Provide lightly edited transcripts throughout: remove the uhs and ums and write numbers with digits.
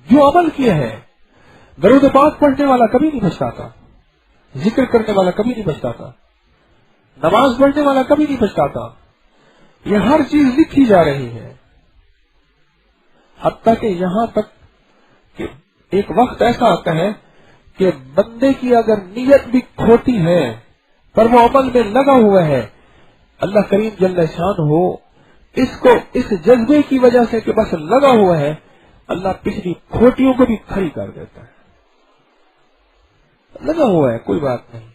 जो अमल किया है, दरूद पाक पढ़ने वाला कभी नहीं पछताता, जिक्र करने वाला कभी नहीं पछताता, नमाज पढ़ने वाला कभी नहीं पछताता। ये हर चीज लिखी जा रही है, हत्ता कि यहां तक कि एक वक्त ऐसा आता है कि बंदे की अगर नीयत भी खोटी है पर वो अमल में लगा हुआ है, अल्लाह करीम जल्ल शान हो इसको इस जज्बे की वजह से कि बस लगा हुआ है, अल्लाह पिछली खोटियों को भी खड़ी कर देता है। लगा हुआ है, कोई बात नहीं।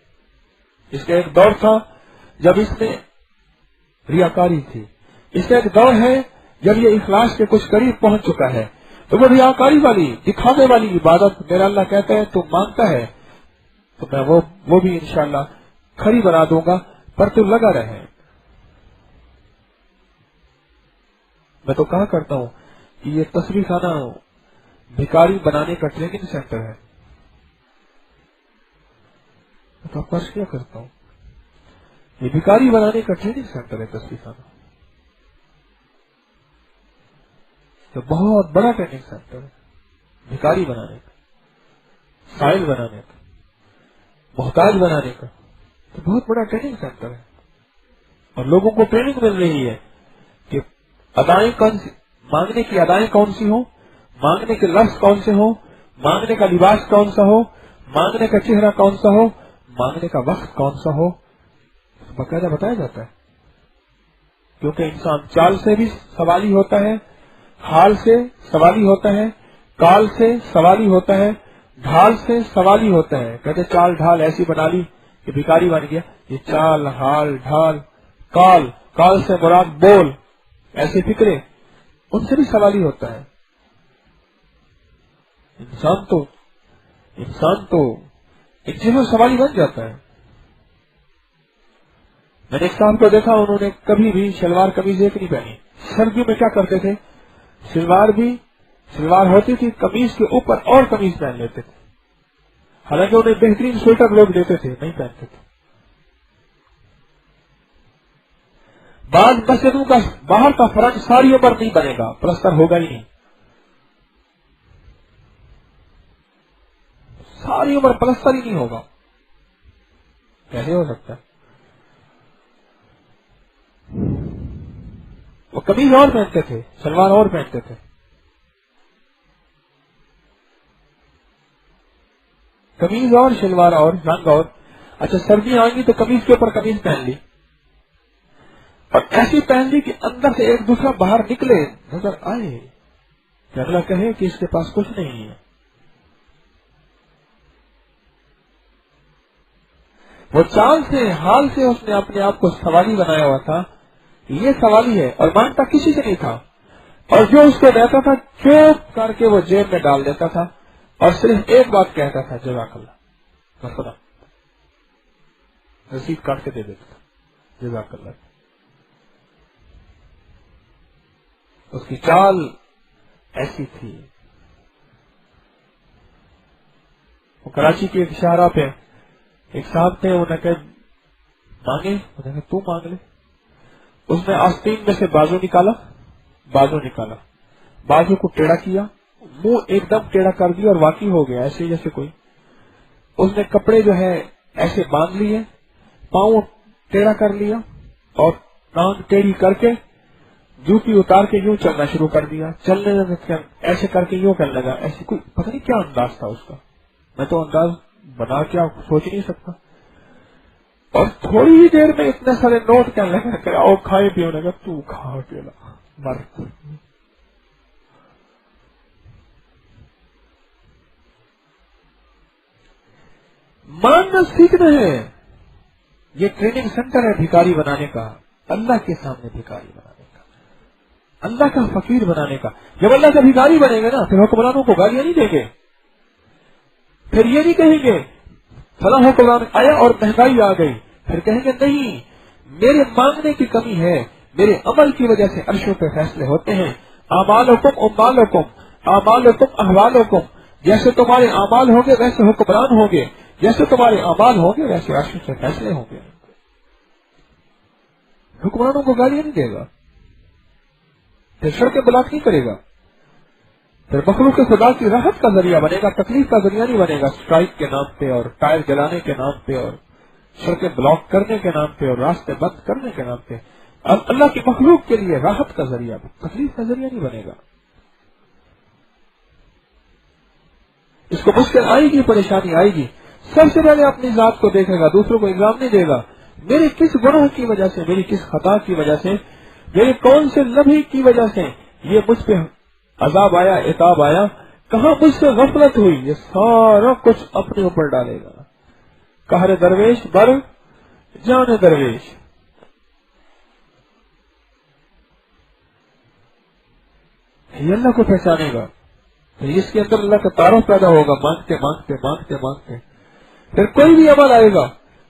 इसका एक दौर था जब इसने रियाकारी थी, इसका एक दौर है जब ये इखलास के कुछ करीब पहुंच चुका है, तो वो रियाकारी वाली दिखावे वाली इबादत मेरा अल्लाह कहता है तू मांगता है तो मैं वो भी इंशाअल्लाह खड़ी बना दूंगा, पर तू लगा रहे। मैं तो कहा करता हूं कि ये तस्वीर खाना भिखारी बनाने का ट्रेनिंग सेंटर है। मैं तो आपका क्या करता हूं, ये भिखारी बनाने का ट्रेनिंग सेंटर है तस्वीर खाना। तो बहुत बड़ा ट्रेनिंग सेंटर है भिखारी बनाने का, साइल बनाने का, मोहताज बनाने का, तो बहुत बड़ा ट्रेनिंग सेंटर है। और लोगों को ट्रेनिंग मिल रही है कि अदाएं कौन सी, मांगने की अदाएं कौन सी हो, मांगने के लफ्ज कौन से हो, मांगने का लिबास कौन सा हो, मांगने का चेहरा कौन सा हो, मांगने का वक्त कौन सा हो, बकायदा बताया जाता है। क्योंकि इंसान चाल से भी सवाली होता है, हाल से सवाली होता है, काल से सवाली होता है, ढाल से सवाली होता है। कहते चाल ढाल ऐसी बना ली कि भिखारी बन गया। ये चाल, हाल, ढाल, काल, काल से मुराद बोल, ऐसे फिक्रे, उनसे भी सवाली होता है। इंसान तो एक चीजों सवाली बन जाता है। मैंने एक साहब को देखा, उन्होंने कभी भी शलवार कमीज एक नहीं पहनी। सर्दियों में क्या करते थे, सलवार होती थी, कमीज के ऊपर और कमीज पहन लेते थे। हालांकि उन्हें बेहतरीन स्वेटर लोग देते थे, नहीं पहनते थे। बाद मस्जिदों का बाहर का फर्ज सारी उम्र नहीं बनेगा, प्लस्तर होगा ही नहीं, सारी उम्र प्लस्तर ही नहीं होगा, कैसे हो सकता है? वो कमीज और पहनते थे, सलवार और पहनते थे। कमीज और शलवार और रंग और, अच्छा सर्दियां आएंगी तो कमीज के ऊपर कमीज पहन ली, और ऐसी पहन ली कि अंदर से एक दूसरा बाहर निकले नजर आए, कि अगला कहे कि इसके पास कुछ नहीं है। वो चाल से, हाल से उसने अपने आप को सवाली बनाया हुआ था, ये सवाली है, और मांगता किसी से नहीं था। और जो उसको देता था चुप करके वो जेब में डाल देता था, और सिर्फ एक बात कहता था, जज़ाकल्लाह, खुदा, रसीद काट के दे देता था, जज़ाकल्लाह। उसकी चाल ऐसी थी। वो कराची के एक शाहरा पे एक साहब थे, उन्हें कहा मांगे, उन्हें कहा तू मांग ले। उसने आस्तीन में से बाजू निकाला, बाजू को टेढ़ा किया, मुंह एकदम टेढ़ा कर दिया और वाकई हो गया ऐसे जैसे कोई। उसने कपड़े जो है ऐसे बांध लिए, पांव टेढ़ा कर लिया और टांग टेढ़ी करके जूती उतार के यूं चलना शुरू कर दिया। चलने लगा ऐसे करके यूं करने लगा, ऐसे कोई पता नहीं क्या अंदाज था उसका, मैं तो अंदाज बना के आप सोच नहीं सकता। और थोड़ी ही देर में इतने सारे नोट कहने लगा, आओ खाए पियो, लगा तू खा अकेला मर। मानना सीखना है, ये ट्रेनिंग सेंटर है भिखारी बनाने का, अल्लाह के सामने भिखारी बनाने का, अल्लाह का फकीर बनाने का। जब अल्लाह का भिखारी बनेंगे ना, फिर हुक्मरानों को गालियां नहीं देंगे, फिर ये नहीं कहेंगे फला हुक्मरान आया और महंगाई आ गई, फिर कहेंगे नहीं मेरे मांगने की कमी है, मेरे अमल की वजह से अर्शों पे फैसले होते हैं। आमालुकुम उम्मालुकुम, आमालुकुम अहवालुकुम, जैसे तुम्हारे अमाल होंगे वैसे हुक्मरान होंगे, जैसे तुम्हारे अमाल होंगे वैसे अर्शों से फैसले होंगे। हुक्मरानों को गालियां नहीं देगा, फिर सड़कें ब्लॉक नहीं करेगा, پھر مخلوق خدا کی راحت کا ذریعہ بنے گا، تکلیف کا ذریعہ نہیں بنے گا، اسٹرائک کے نام پہ اور ٹائر جلانے کے نام پہ اور سڑکیں بلاک کرنے کے نام پہ اور راستے بند کرنے کے نام پہ۔ اب اللہ کی مخلوق کے لیے راحت کا ذریعہ، تکلیف کا ذریعہ نہیں بنے گا۔ اس کو مشکل آئے گی، پریشانی آئے گی، سب سے پہلے اپنی ذات کو دیکھے گا، دوسروں کو الزام نہیں دے گا میرے کس گناہ کی وجہ سے، میری کس خطا کی وجہ سے، میرے کون سے لمحے کی وجہ سے یہ مجھ پہ عذاب آیا، عقاب آیا، کہاں مجھ سے غفلت ہوئی، یہ سارا کچھ اپنے اوپر ڈالے گا۔ قہر درویش بر جان درویش۔ یہ اللہ کو پہچانے گا، اس کے اندر اللہ کا تعارف پیدا ہوگا، مانگتے مانگتے مانگتے مانگتے پھر کوئی بھی عمل آئے گا،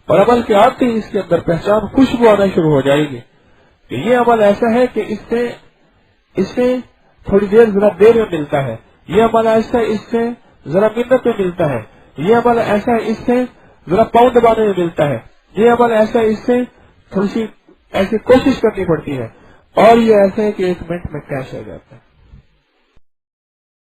اور عمل کے آتے ہی اس کے اندر پہچان، خوشبو آنا شروع ہو جائے گی کہ یہ عمل ایسا ہے کہ اس سے تھوڑی دیر ذرا دیر میں ملتا ہے، یہ عمل ایسا ہے اس سے ذرا منت میں ملتا ہے، یہ عمل ایسا ہے اس سے ذرا پاؤں دبانے میں ملتا ہے، یہ عمل ایسا ہے اس سے تھوڑی سی ایسی کوشش کرنی پڑتی ہے، اور یہ ایسا ہے کہ 1 منٹ میں کیش ہو جاتا ہے۔